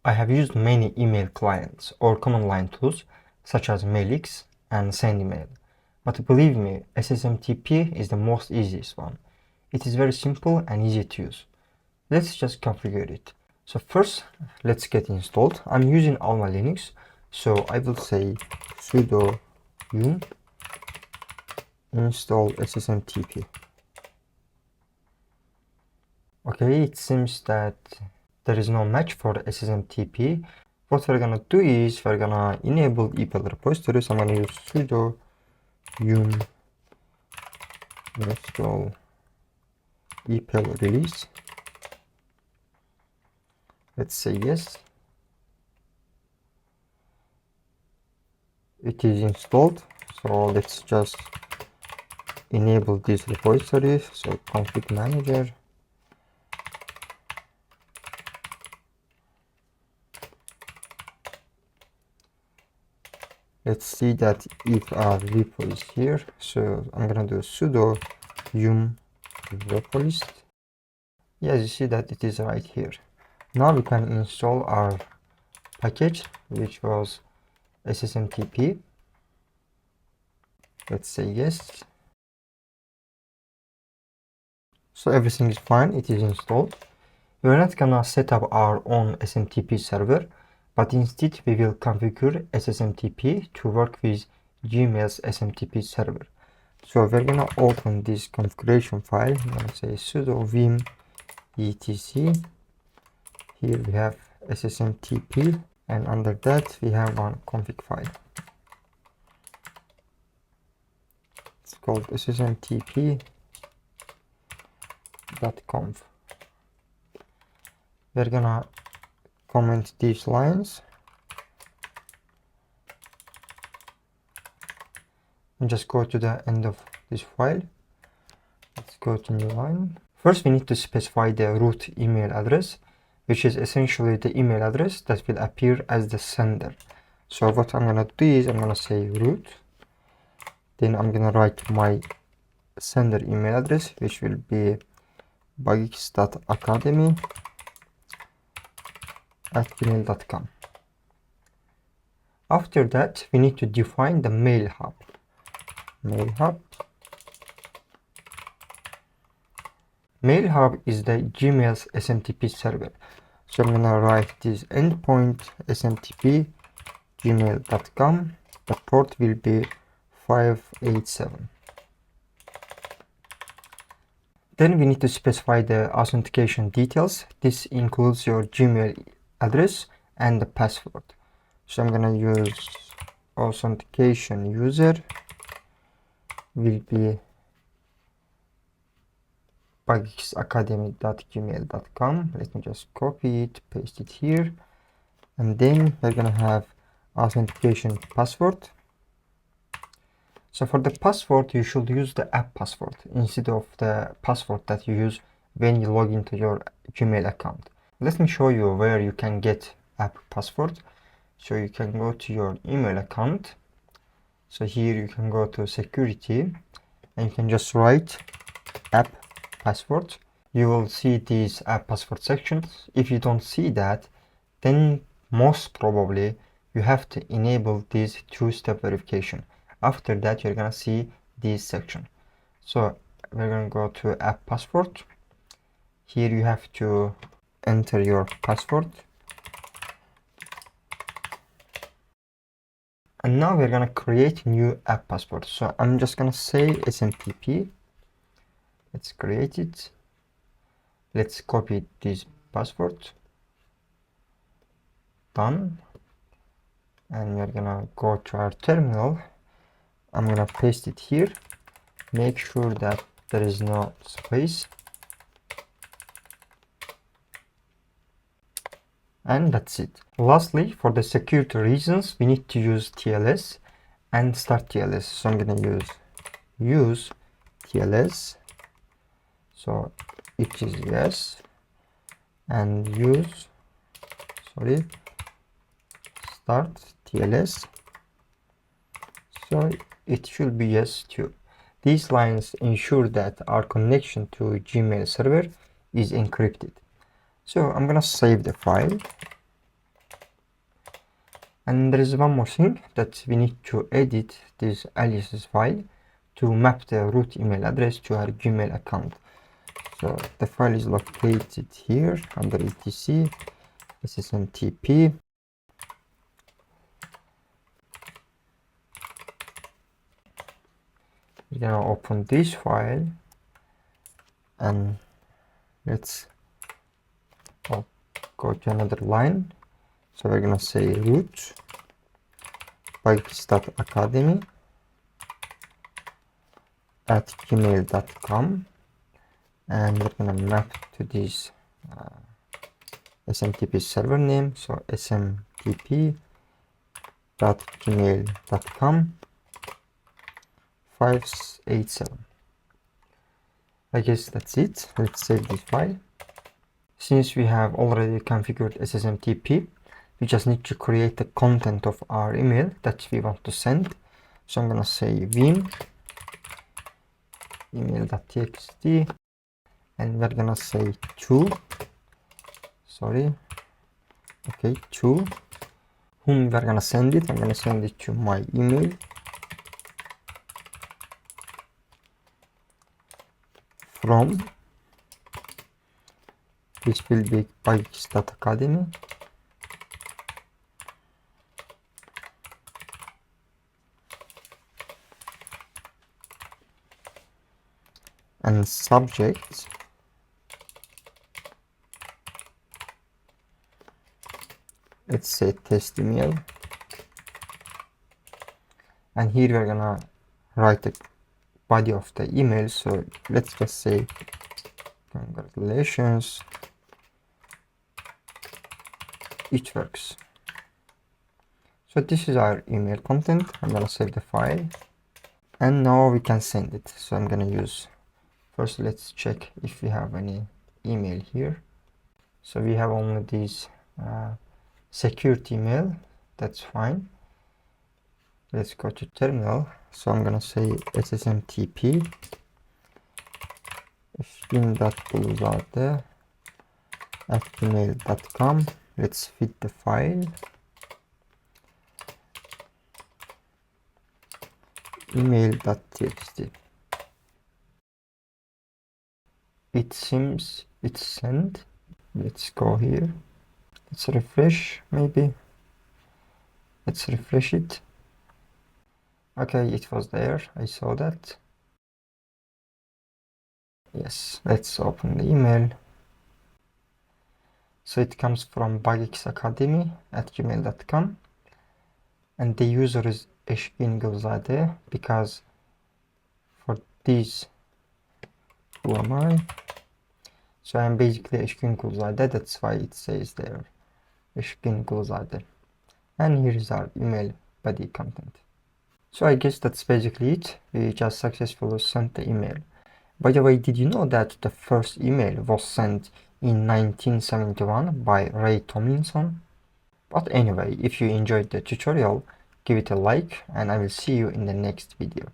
I have used many email clients or command line tools such as Mailix and SendMail. But believe me, SSMTP is the most easiest one. It is very simple and easy to use. Let's just configure it. So first, let's get installed. I'm using Alma Linux, so I will say sudo yum install SSMTP. Okay, it seems that there is no match for SSMTP. What we're gonna do is we're gonna enable EPEL repository. So I'm gonna use sudo yum install EPEL release. Let's say yes. It is installed. So let's just enable this repository. So config manager. Let's see that if our repo is here. So I'm gonna do sudo yum repo list. Yes, you see that it is right here. Now we can install our package, which was SSMTP. Let's say yes. So everything is fine, it is installed. We're not gonna set up our own SMTP server, but instead we will configure SSMTP to work with Gmail's SMTP server. So we're gonna open this configuration file. I'm gonna say sudo vim etc. Here we have SSMTP, and under that we have one config file. It's called ssmtp.conf. We're gonna comment these lines and just go to the end of this file. Let's go to new line. First we need to specify the root email address, which is essentially the email address that will appear as the sender. So what I'm gonna do is I'm gonna say root, then I'm gonna write my sender email address, which will be bagix.academy@gmail.com. After that, we need to define the mail hub. Mail hub is the Gmail's SMTP server. So I'm gonna write this endpoint smtp gmail.com. The port will be 587. Then we need to specify the authentication details. This includes your Gmail address and the password. So I'm gonna use authentication user will be bagixacademy.gmail.com. Let me just copy it, paste it here, and then we're gonna have authentication password. So for the password, you should use the app password instead of the password that you use when you log into your Gmail account. Let me show you where you can get app password. So you can go to your email account. So here you can go to security and you can just write app password. You will see these app password sections. If you don't see that, then most probably you have to enable this two-step verification. After that, you're gonna see this section. So we're gonna go to app password. Here you have to enter your password. And now we're gonna create new app password. So I'm just gonna say SMTP. Let's create it. Let's copy this password. Done. And we're gonna go to our terminal. I'm gonna paste it here. Make sure that there is no space. And that's it. Lastly, for the security reasons, we need to use TLS and start TLS. So I'm gonna use TLS. So it is yes, and start TLS. So it should be yes too. These lines ensure that our connection to Gmail server is encrypted. So I'm gonna save the file. And there is one more thing, that we need to edit this aliases file to map the root email address to our Gmail account. So the file is located here under etc ssmtp. We're gonna open this file and let's go to another line. So we're gonna say root bikex.academy @gmail.com, and we're gonna map to this SMTP server name, so smtp.gmail.com 587. I guess that's it. Let's save this file. Since we have already configured SSMTP, we just need to create the content of our email that we want to send. So I'm gonna say vim email.txt, and we're gonna say to whom we're gonna send it. I'm gonna send it to my email from, which will be bikex.academy, and subject let's say test email, and here we're gonna write the body of the email. So let's just say congratulations, it works. So this is our email content. I'm gonna save the file, and now we can send it. So I'm gonna use, first let's check if we have any email here. So we have only this security email, that's fine. Let's go to terminal. So I'm gonna say ssmtp @gmail.com. Let's fit the file, email.txt. It seems it's sent. Let's go here, let's refresh, maybe let's refresh it. Okay, it was there, I saw that. Yes, let's open the email. So it comes from bikex@gmail.com, and the user is Eşkin Gülzade, because for this, who am I? So I'm basically Eşkin Gülzade, that's why it says there Eşkin Gülzade. And here is our email body content. So I guess that's basically it. We just successfully sent the email. By the way, did you know that the first email was sent in 1971 by Ray Tomlinson? But anyway, if you enjoyed the tutorial, give it a like, and I will see you in the next video.